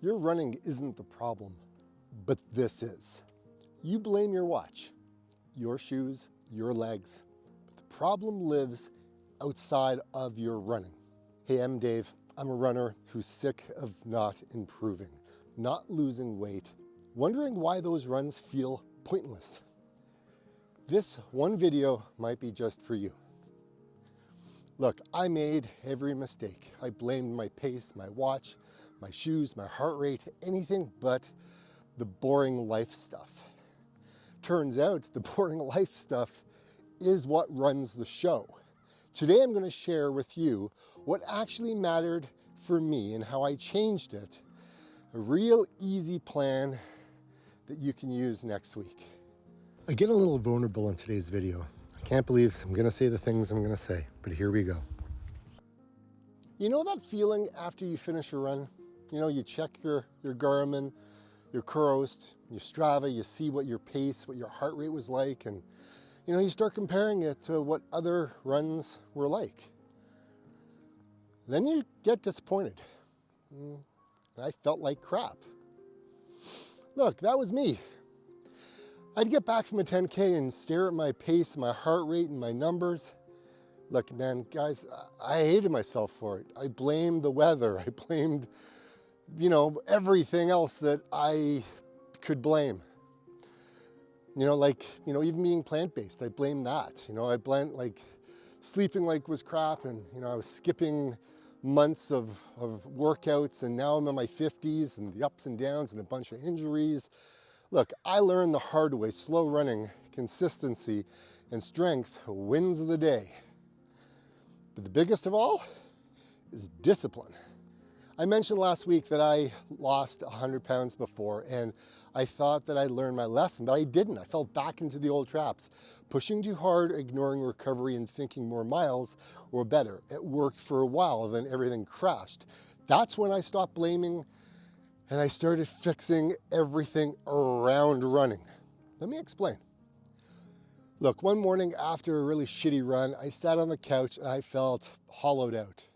Your running isn't the problem, but this is. You blame your watch, your shoes, your legs, but the problem lives outside of your running. Hey, I'm Dave. I'm a runner who's sick of not improving, not losing weight, wondering why those runs feel pointless. This one video might be just for you. Look, I made every mistake. I blamed my pace, my watch, my shoes, my heart rate, anything but the boring life stuff. Turns out the boring life stuff is what runs the show. Today I'm going to share with you what actually mattered for me and how I changed it. A real easy plan that you can use next week. I get a little vulnerable in today's video. I can't believe I'm going to say the things I'm going to say, but here we go. You know that feeling after you finish a run? You know, you check your Garmin, your Kuros, your STRAVA, you see what your pace, what your heart rate was like, and you know, you start comparing it to what other runs were like. Then you get disappointed. And I felt like crap. Look, that was me. I'd get back from a 10K and stare at my pace, my heart rate, and my numbers. Look, man, guys, I hated myself for it. I blamed the weather. I blamed, you know, everything else that I could blame. You know, like, you know, even being plant-based, I blamed that. You know, I blamed, like, sleeping like was crap, and, you know, I was skipping months of workouts, and now I'm in my 50s, and the ups and downs, and a bunch of injuries. Look, I learned the hard way, slow running, consistency, and strength wins the day. But the biggest of all is discipline. I mentioned last week that I lost 100 pounds before, and I thought that I learned my lesson, but I didn't. I fell back into the old traps, pushing too hard, ignoring recovery, and thinking more miles were better. It worked for a while, then everything crashed. That's when I stopped blaming and I started fixing everything around running. Let me explain. Look, one morning after a really shitty run, I sat on the couch and I felt hollowed out.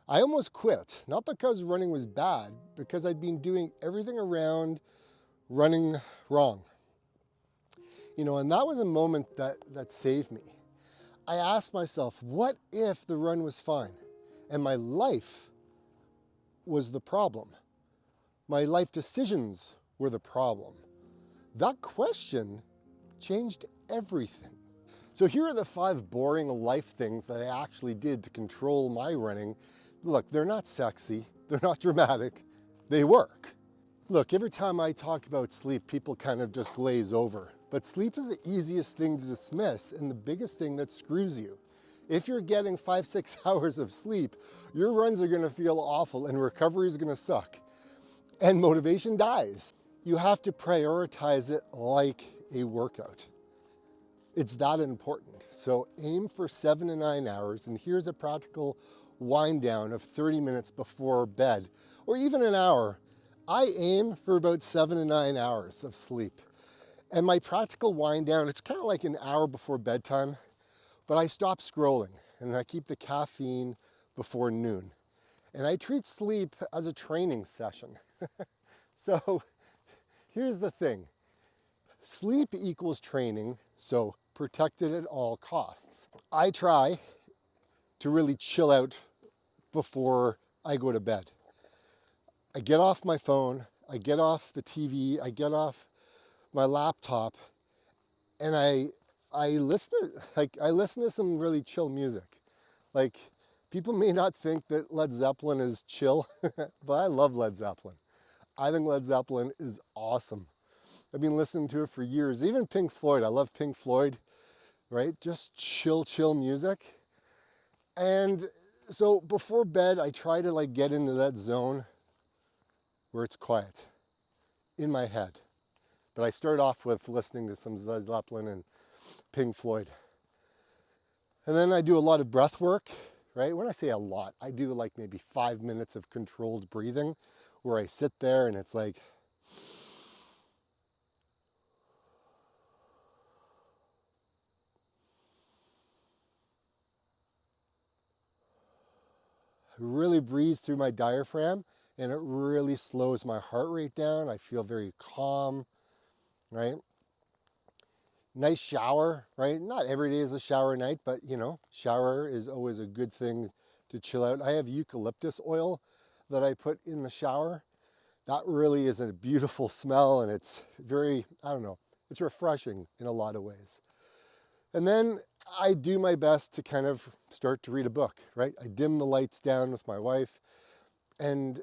I almost quit, not because running was bad, because I'd been doing everything around running wrong. You know, and that was a moment that saved me. I asked myself, what if the run was fine and my life was the problem? My life decisions were the problem. That question changed everything. So here are the 5 boring life things that I actually did to control my running. Look, they're not sexy, they're not dramatic, they work. Look, every time I talk about sleep, people kind of just glaze over. But sleep is the easiest thing to dismiss and the biggest thing that screws you. If you're getting 5-6 hours of sleep, your runs are gonna feel awful and recovery is gonna suck. And motivation dies. You have to prioritize it like a workout. It's that important. So aim for 7 to 9 hours, and here's a practical wind down of 30 minutes before bed, or even an hour. I aim for about 7 to 9 hours of sleep. And my practical wind down, it's kind of like an hour before bedtime, but I stop scrolling and I keep the caffeine before noon. And I treat sleep as a training session. So here's the thing. Sleep equals training, so protect it at all costs. I try to really chill out before I go to bed. I get off my phone, I get off the TV, I get off my laptop, and I listen to some really chill music. Like, people may not think that Led Zeppelin is chill, but I love Led Zeppelin. I think Led Zeppelin is awesome. I've been listening to it for years. Even Pink Floyd, I love Pink Floyd, right? Just chill music. And so before bed, I try to like get into that zone where it's quiet in my head. But I start off with listening to some Led Zeppelin and Pink Floyd. And then I do a lot of breath work, right? When I say a lot, I do like maybe 5 minutes of controlled breathing where I sit there and it's like, I really breathe through my diaphragm and it really slows my heart rate down. I feel very calm, right? Nice shower, right? Not every day is a shower night, but shower is always a good thing to chill out. I have eucalyptus oil that I put in the shower. That really is a beautiful smell, and it's very, it's refreshing in a lot of ways. And then I do my best to kind of start to read a book, right? I dim the lights down with my wife, and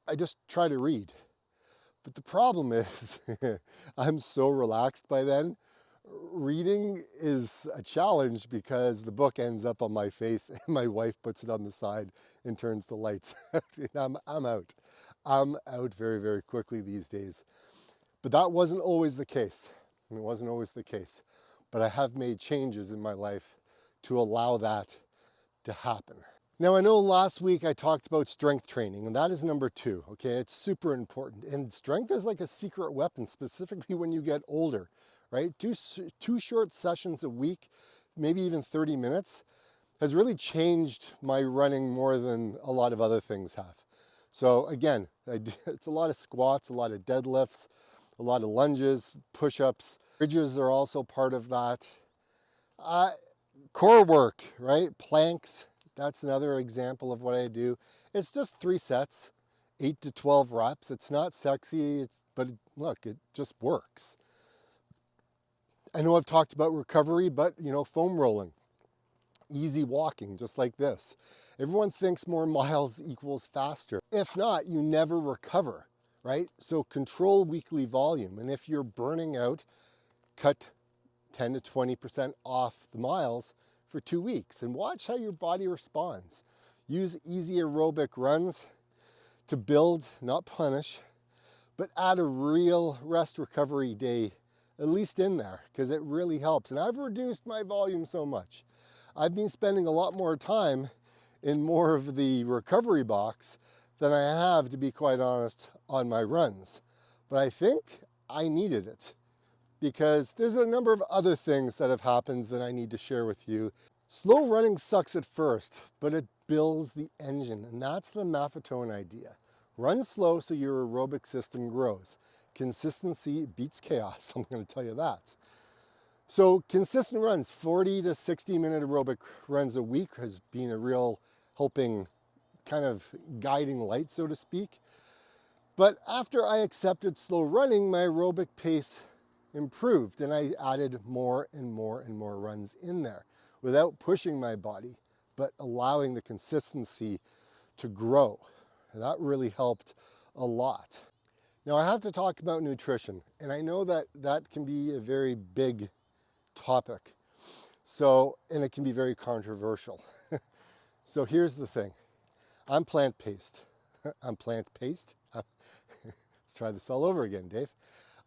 I just try to read. But the problem is I'm so relaxed by then. Reading is a challenge because the book ends up on my face and my wife puts it on the side and turns the lights out. And I'm out. I'm out very, very quickly these days. But that wasn't always the case. It wasn't always the case. But I have made changes in my life to allow that to happen. Now, I know last week I talked about strength training, and that is number 2, okay? It's super important. And strength is like a secret weapon, specifically when you get older, right? Two short sessions a week, maybe even 30 minutes, has really changed my running more than a lot of other things have. So again, it's a lot of squats, a lot of deadlifts, a lot of lunges, push-ups. Bridges are also part of that. Core work, right? Planks, that's another example of what I do. It's just 3 sets, 8 to 12 reps. It's not sexy, but look, it just works. I know I've talked about recovery, but foam rolling, easy walking, just like this. Everyone thinks more miles equals faster. If not, you never recover, right? So control weekly volume. And if you're burning out, cut 10 to 20% off the miles for 2 weeks and watch how your body responds. Use easy aerobic runs to build, not punish, but add a real rest recovery day at least in there, because it really helps. And I've reduced my volume so much. I've been spending a lot more time in more of the recovery box than I have, to be quite honest, on my runs. But I think I needed it because there's a number of other things that have happened that I need to share with you. Slow running sucks at first, but it builds the engine, and that's the Maffetone idea. Run slow so your aerobic system grows. Consistency beats chaos, I'm going to tell you that. So consistent runs, 40 to 60 minute aerobic runs a week has been a real helping kind of guiding light, so to speak. But after I accepted slow running, my aerobic pace improved and I added more and more and more runs in there without pushing my body, but allowing the consistency to grow. And that really helped a lot. Now I have to talk about nutrition, and I know that that can be a very big topic. And it can be very controversial. So here's the thing. I'm plant-based. I'm plant-based. Let's try this all over again, Dave.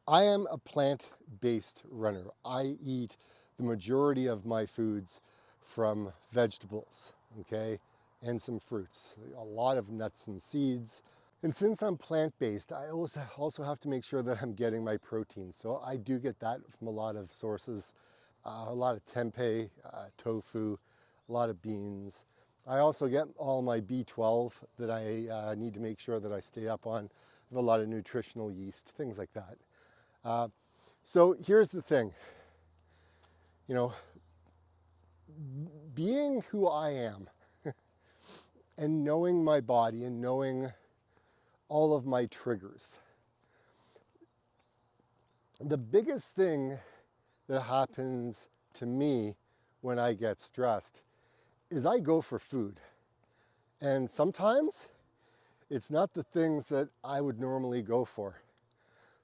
I am a plant-based runner. I eat the majority of my foods from vegetables, okay, and some fruits. A lot of nuts and seeds. And since I'm plant-based, I also have to make sure that I'm getting my protein. So I do get that from a lot of sources, a lot of tempeh, tofu, a lot of beans. I also get all my B12 that I need to make sure that I stay up on. I have a lot of nutritional yeast, things like that. So here's the thing, being who I am and knowing my body and knowing all of my triggers. The biggest thing that happens to me when I get stressed is I go for food. And sometimes it's not the things that I would normally go for.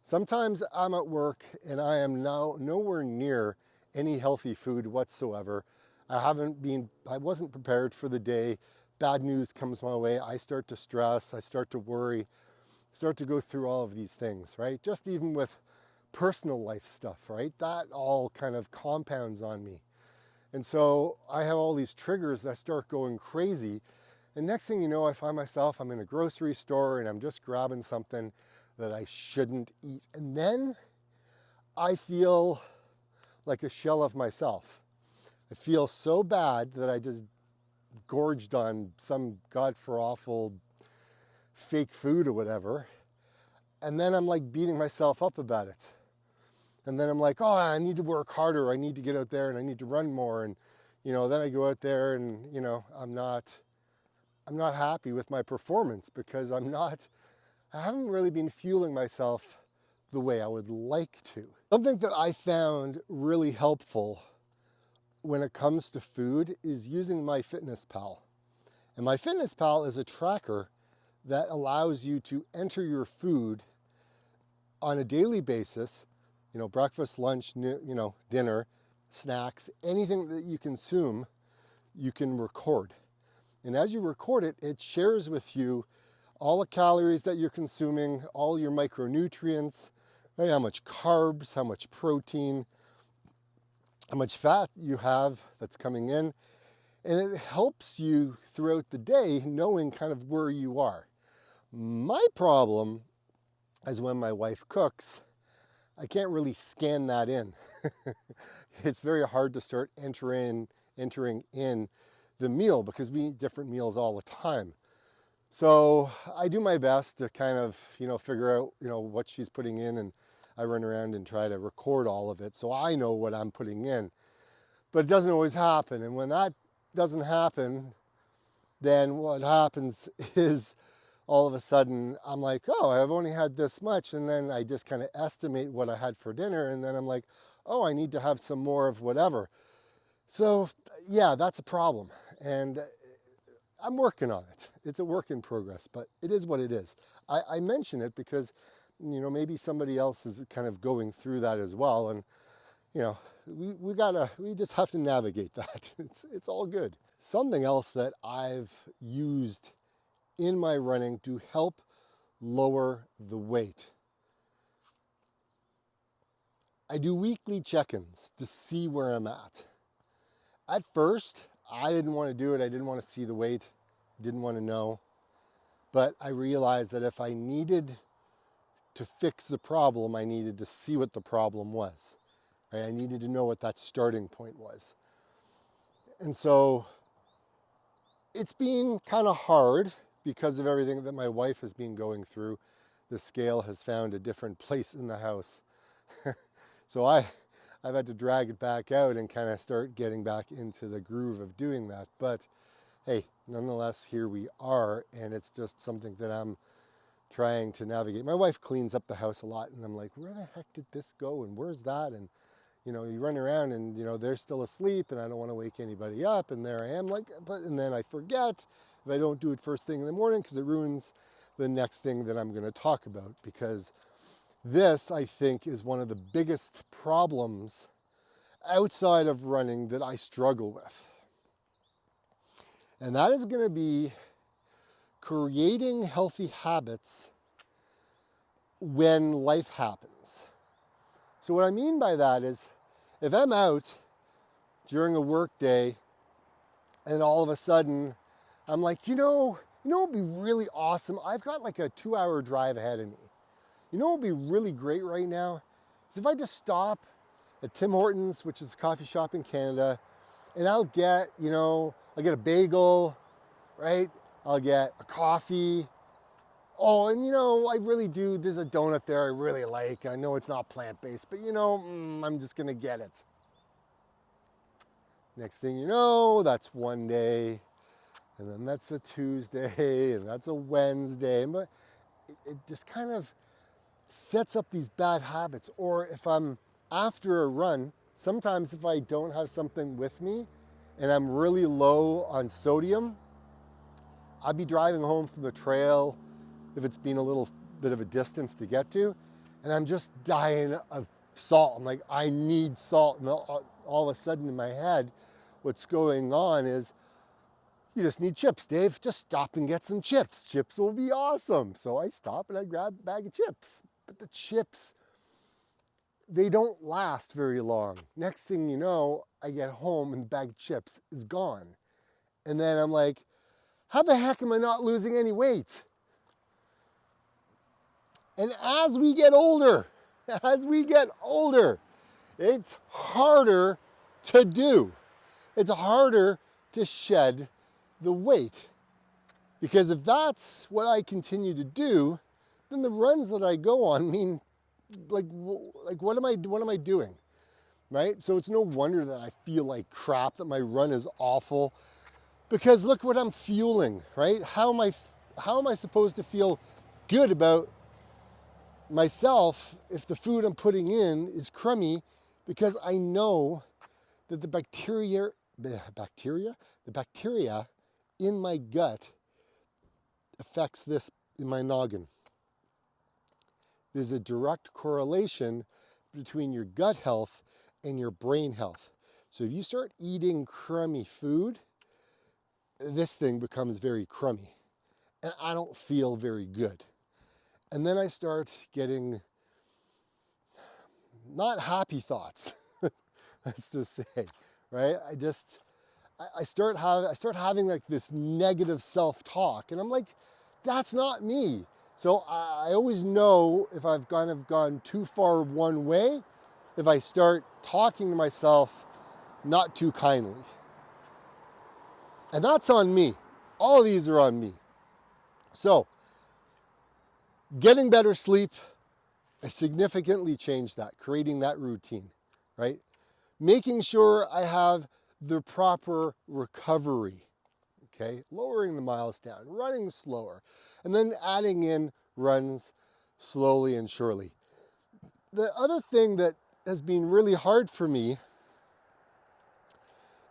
Sometimes I'm at work and I am now nowhere near any healthy food whatsoever. I wasn't prepared for the day. Bad news comes my way. I start to stress, I start to worry, start to go through all of these things, right? Just even with personal life stuff, right? That all kind of compounds on me. And so I have all these triggers that start going crazy. And next thing you know, I find myself, I'm in a grocery store and I'm just grabbing something that I shouldn't eat. And then I feel like a shell of myself. I feel so bad that I just gorged on some god-for-awful fake food or whatever. And then I'm like beating myself up about it. And then I'm like, oh, I need to work harder. I need to get out there and I need to run more. And, then I go out there and, I'm not happy with my performance because I haven't really been fueling myself the way I would like to. Something that I found really helpful when it comes to food is using MyFitnessPal. And MyFitnessPal is a tracker that allows you to enter your food on a daily basis, breakfast, lunch, dinner, snacks, anything that you consume, you can record. And as you record it, it shares with you all the calories that you're consuming, all your micronutrients, right? How much carbs, how much protein, how much fat you have that's coming in. And it helps you throughout the day knowing kind of where you are. My problem is when my wife cooks, I can't really scan that in. It's very hard to start entering in the meal because we eat different meals all the time. So I do my best to kind of, figure out, what she's putting in, and I run around and try to record all of it so I know what I'm putting in. But it doesn't always happen. And when that doesn't happen, then what happens is all of a sudden I'm like, oh, I've only had this much. And then I just kind of estimate what I had for dinner. And then I'm like, oh, I need to have some more of whatever. So yeah, that's a problem. And I'm working on it. It's a work in progress, but it is what it is. I mention it because, maybe somebody else is kind of going through that as well. And, we just have to navigate that. It's all good. Something else that I've used in my running to help lower the weight. I do weekly check-ins to see where I'm at. At first, I didn't want to do it. I didn't want to see the weight. Didn't want to know. But I realized that if I needed to fix the problem, I needed to see what the problem was. Right? I needed to know what that starting point was. And so it's been kind of hard because of everything that my wife has been going through. The scale has found a different place in the house. So I've had to drag it back out and kind of start getting back into the groove of doing that. But hey, nonetheless, here we are, and it's just something that I'm trying to navigate. My wife cleans up the house a lot, and I'm like, where the heck did this go, and where's that? And you run around, and they're still asleep, and I don't want to wake anybody up, and there I am, and then I forget if I don't do it first thing in the morning because it ruins the next thing that I'm going to talk about. Because this, I think, is one of the biggest problems outside of running that I struggle with. And that is going to be creating healthy habits when life happens. So what I mean by that is, if I'm out during a work day and all of a sudden I'm like, it would be really awesome. I've got like a 2-hour drive ahead of me. What would be really great right now is if I just stop at Tim Hortons, which is a coffee shop in Canada, and I'll get, I'll get a bagel, right? I'll get a coffee. Oh, and I really do, there's a donut there I really like. I know it's not plant-based, but I'm just gonna get it. Next thing you know, that's one day, and then that's a Tuesday, and that's a Wednesday. But it just kind of sets up these bad habits. Or if I'm after a run, sometimes if I don't have something with me and I'm really low on sodium, I'll be driving home from the trail if it's been a little bit of a distance to get to, and I'm just dying of salt. I'm like, I need salt. And all of a sudden in my head, what's going on is, you just need chips, Dave. Just stop and get some chips. Chips will be awesome. So I stop and I grab a bag of chips. But the chips, they don't last very long. Next thing you know, I get home and the bag of chips is gone. And then I'm like, how the heck am I not losing any weight? And as we get older, it's harder to do. It's harder to shed the weight. Because if that's what I continue to do, then the runs that I go on mean, like what am I doing, right? So it's no wonder that I feel like crap, that my run is awful, because look what I'm fueling, right? How am I supposed to feel good about myself if the food I'm putting in is crummy, because I know that the bacteria in my gut affects this in my noggin. There's a direct correlation between your gut health and your brain health. So if you start eating crummy food, this thing becomes very crummy, and I don't feel very good. And then I start getting not happy thoughts, let's just say, right? I start having like this negative self-talk, and I'm like, that's not me. So I always know if I've kind of gone too far one way, if I start talking to myself not too kindly. And that's on me. All of these are on me. So, getting better sleep, I significantly changed that, creating that routine, right? Making sure I have the proper recovery, okay? Lowering the miles down, running slower, and then adding in runs slowly and surely. The other thing that has been really hard for me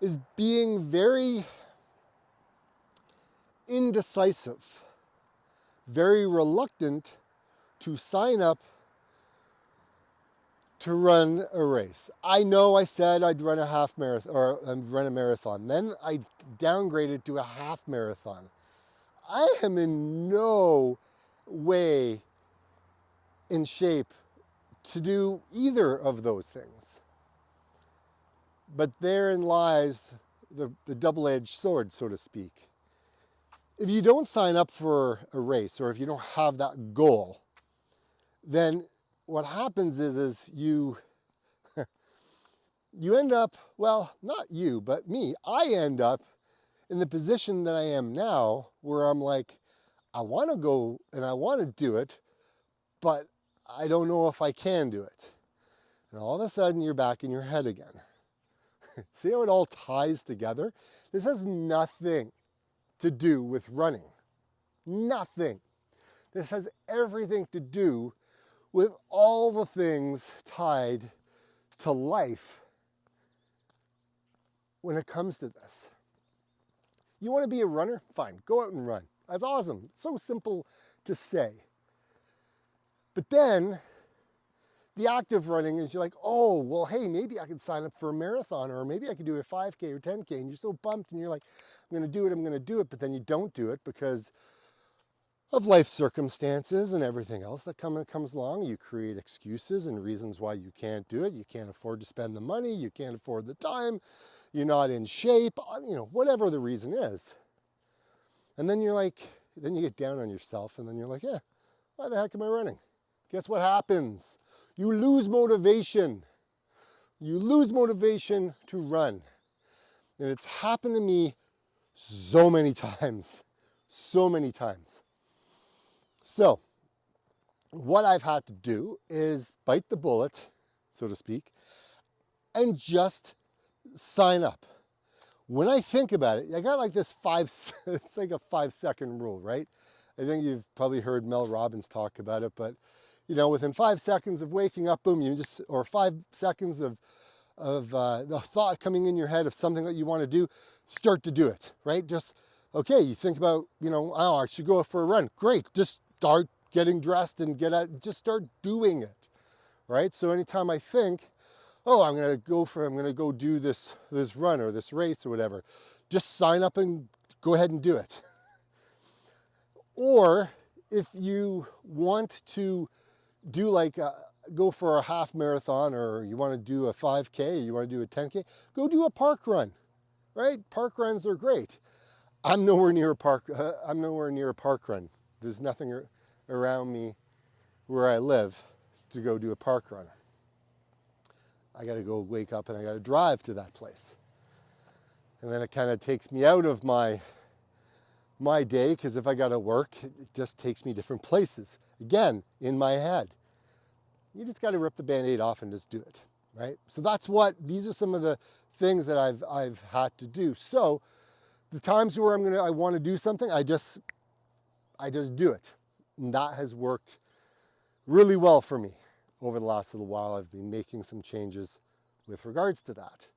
is being very indecisive, very reluctant to sign up to run a race. I know I said I'd run a half marathon, or run a marathon. Then I downgraded to a half marathon. I am in no way in shape to do either of those things. But therein lies the double-edged sword, so to speak. If you don't sign up for a race, or if you don't have that goal, then what happens is you end up, well, not you, but me, I end up in the position that I am now, where I'm like, I want to go and I want to do it, but I don't know if I can do it. And all of a sudden you're back in your head again. See how it all ties together? This has nothing to do with running. Nothing. This has everything to do with all the things tied to life when it comes to this. You want to be a runner? Fine, go out and run. That's awesome. It's so simple to say. But then the act of running is you're like, oh, well, hey, maybe I could sign up for a marathon, or maybe I could do a 5K or 10K, and you're so pumped and you're like, I'm going to do it, but then you don't do it because of life circumstances and everything else that comes along. You create excuses and reasons why you can't do it. You can't afford to spend the money. You can't afford the time. You're not in shape, whatever the reason is. And then you're like, then you get down on yourself, and then you're like, yeah, why the heck am I running? Guess what happens? You lose motivation. You lose motivation to run. And it's happened to me so many times. So many times. So, what I've had to do is bite the bullet, so to speak, and just sign up. When I think about it, I got like this it's like a 5-second rule, right? I think you've probably heard Mel Robbins talk about it, but within 5 seconds of waking up, boom, or 5 seconds of the thought coming in your head of something that you want to do, start to do it, right? Just, okay, you think about, oh, I should go for a run. Great, just start getting dressed and just start doing it, right? So anytime I think, oh, I'm going to go do this run or this race or whatever, just sign up and go ahead and do it. Or if you want to do go for a half marathon, or you want to do a 5K, or you want to do a 10K, go do a park run, right? Park runs are great. I'm nowhere near a park run. There's nothing around me where I live to go do a park run. I got to go wake up and I got to drive to that place. And then it kind of takes me out of my my day, because if I got to work, it just takes me different places. Again, in my head. You just got to rip the Band-Aid off and just do it, right? So these are some of the things that I've had to do. So the times where I want to do something, I just do it. And that has worked really well for me over the last little while. I've been making some changes with regards to that.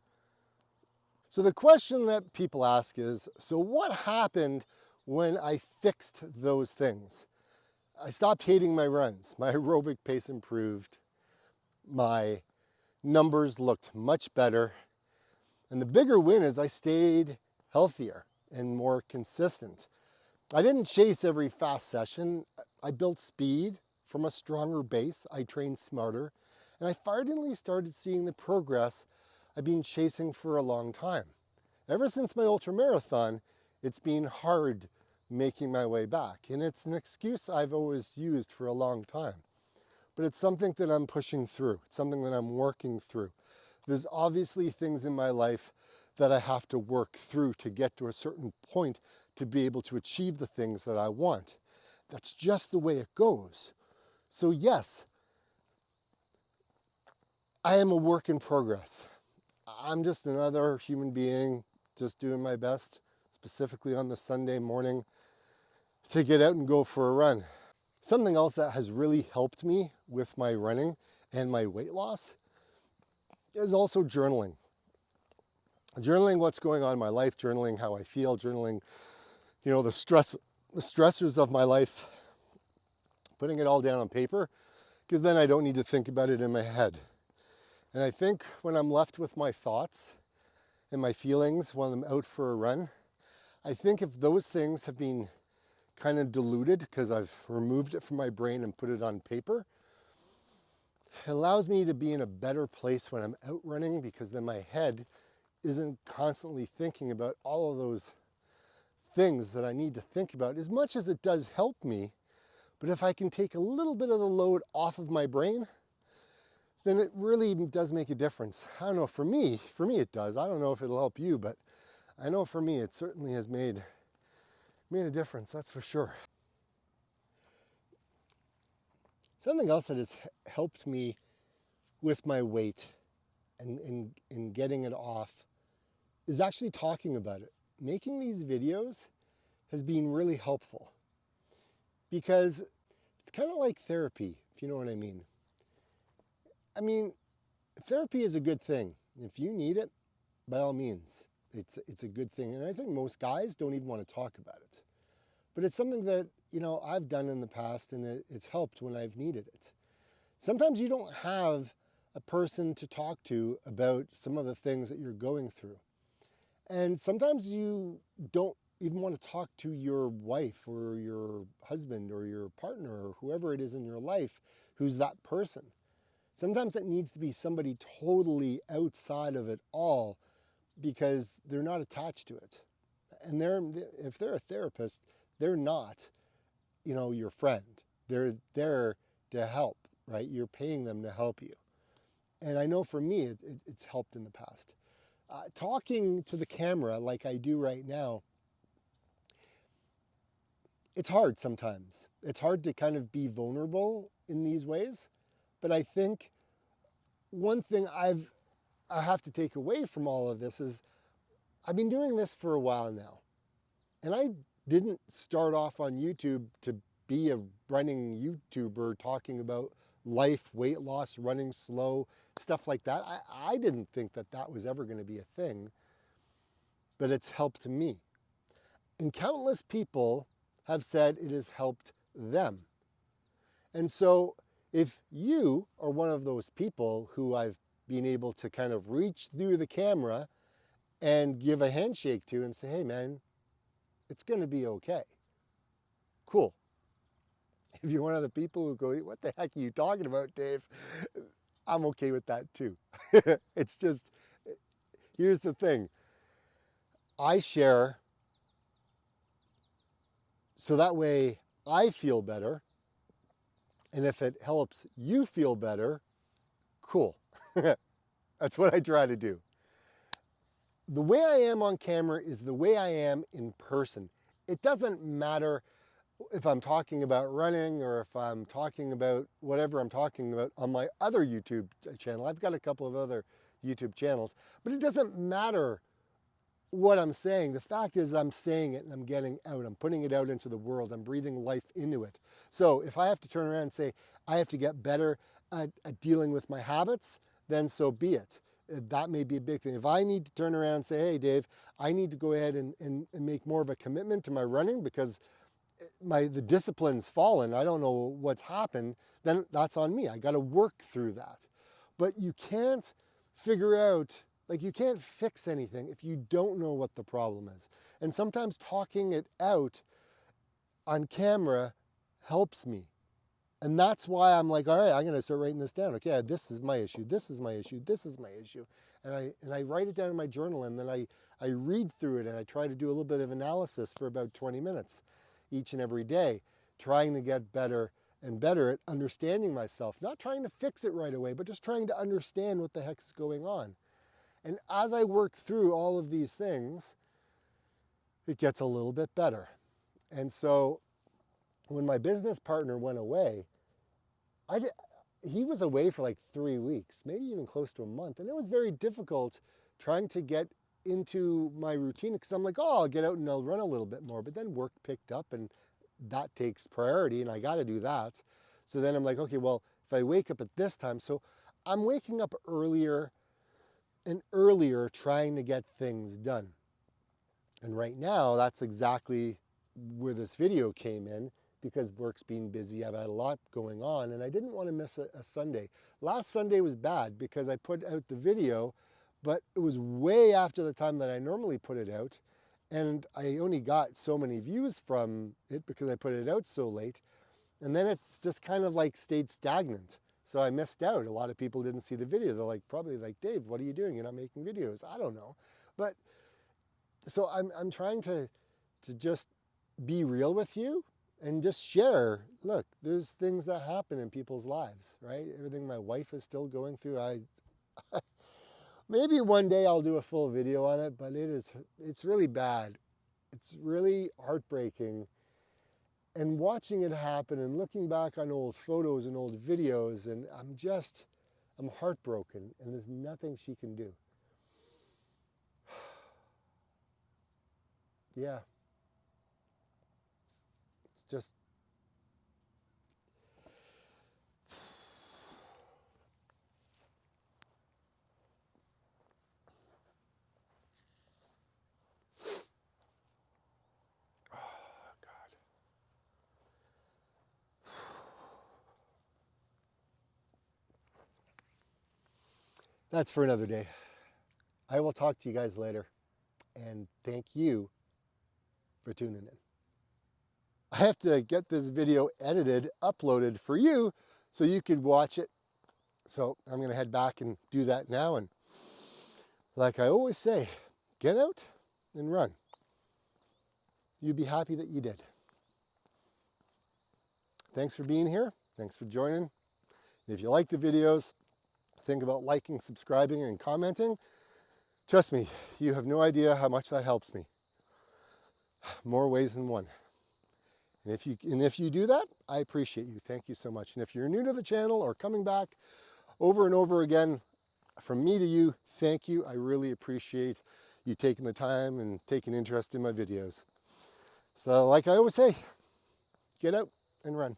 So the question that people ask is, so what happened when I fixed those things? I stopped hating my runs. My aerobic pace improved. My numbers looked much better. And the bigger win is I stayed healthier and more consistent. I didn't chase every fast session. I built speed from a stronger base. I trained smarter. And I finally started seeing the progress I've been chasing for a long time. Ever since my ultramarathon, it's been hard making my way back. And it's an excuse I've always used for a long time. But it's something that I'm pushing through. It's something that I'm working through. There's obviously things in my life that I have to work through to get to a certain point to be able to achieve the things that I want. That's just the way it goes. So yes, I am a work in progress. I'm just another human being just doing my best, specifically on the Sunday morning, to get out and go for a run. Something else that has really helped me with my running and my weight loss is also journaling. Journaling what's going on in my life, journaling how I feel, journaling, the stressors of my life, putting it all down on paper, because then I don't need to think about it in my head. And I think when I'm left with my thoughts and my feelings when I'm out for a run, I think if those things have been kind of diluted because I've removed it from my brain and put it on paper, it allows me to be in a better place when I'm out running, because then my head isn't constantly thinking about all of those things that I need to think about, as much as it does help me. But if I can take a little bit of the load off of my brain, then it really does make a difference. I don't know, for me it does. I don't know if it'll help you, but I know for me it certainly has made a difference, that's for sure. Something else that has helped me with my weight and getting it off is actually talking about it. Making these videos has been really helpful, because it's kind of like therapy, if you know what I mean. I mean, therapy is a good thing. If you need it, by all means, it's a good thing. And I think most guys don't even want to talk about it. But it's something that, I've done in the past, and it's helped when I've needed it. Sometimes you don't have a person to talk to about some of the things that you're going through. And sometimes you don't even want to talk to your wife or your husband or your partner or whoever it is in your life who's that person. Sometimes it needs to be somebody totally outside of it all, because they're not attached to it. And if they're a therapist, they're not, your friend. They're there to help, right? You're paying them to help you. And I know for me, it's helped in the past. Talking to the camera like I do right now, it's hard sometimes. It's hard to kind of be vulnerable in these ways. But I think one thing I have to take away from all of this is I've been doing this for a while now. And I didn't start off on YouTube to be a running YouTuber talking about life, weight loss, running slow, stuff like that. I didn't think that was ever going to be a thing, but it's helped me. And countless people have said it has helped them. And so if you are one of those people who I've been able to kind of reach through the camera and give a handshake to and say, hey man, it's going to be okay. Cool. If you're one of the people who go, what the heck are you talking about, Dave? I'm okay with that too. It's just, here's the thing. I share so that way I feel better. And if it helps you feel better, cool. That's what I try to do. The way I am on camera is the way I am in person. it doesn't matter if I'm talking about running or if I'm talking about whatever I'm talking about on my other YouTube channel. I've got a couple of other YouTube channels, but it doesn't matter what I'm saying. The fact is I'm saying it and I'm getting out. I'm putting it out into the world. I'm breathing life into it. So if I have to turn around and say I have to get better at dealing with my habits, then so be it. That may be a big thing. If I need to turn around and say, hey, Dave, I need to go ahead and make more of a commitment to my running because the discipline's fallen, I don't know what's happened, then that's on me. I got to work through that. But you can't figure out, you can't fix anything if you don't know what the problem is. And sometimes talking it out on camera helps me. And that's why I'm like, all right, I'm going to start writing this down. Okay, this is my issue, this is my issue, this is my issue. And I write it down in my journal, and then I read through it, and I try to do a little bit of analysis for about 20 minutes each and every day, trying to get better and better at understanding myself. Not trying to fix it right away, but just trying to understand what the heck's going on. And as I work through all of these things, it gets a little bit better. And so when my business partner went away, he was away for like 3 weeks, maybe even close to a month. And it was very difficult trying to get into my routine because I'm like, oh, I'll get out and I'll run a little bit more. But then work picked up and that takes priority and I got to do that. So then I'm like, okay, well, if I wake up at this time, so I'm waking up earlier and earlier trying to get things done. And right now, that's exactly where this video came in because work's been busy. I've had a lot going on and I didn't want to miss a Sunday. Last Sunday was bad because I put out the video, but it was way after the time that I normally put it out. And I only got so many views from it because I put it out so late. And then it's just kind of like stayed stagnant. So I missed out. A lot of people didn't see the video. They're probably like, Dave, what are you doing? You're not making videos. I don't know. But so I'm trying to just be real with you and just share. Look, there's things that happen in people's lives, right? Everything my wife is still going through. Maybe one day I'll do a full video on it, but it's really bad. It's really heartbreaking. And watching it happen and looking back on old photos and old videos, and I'm heartbroken, and there's nothing she can do. Yeah. It's just, that's for another day. I will talk to you guys later. And thank you for tuning in. I have to get this video edited, uploaded for you so you could watch it. So I'm going to head back and do that now. And like I always say, get out and run. You'd be happy that you did. Thanks for being here. Thanks for joining. If you like the videos, think about liking, subscribing, and commenting. Trust me, you have no idea how much that helps me. More ways than one. And if you do that, I appreciate you. Thank you so much. And if you're new to the channel or coming back over and over again, from me to you, thank you. I really appreciate you taking the time and taking interest in my videos. So like I always say, get out and run.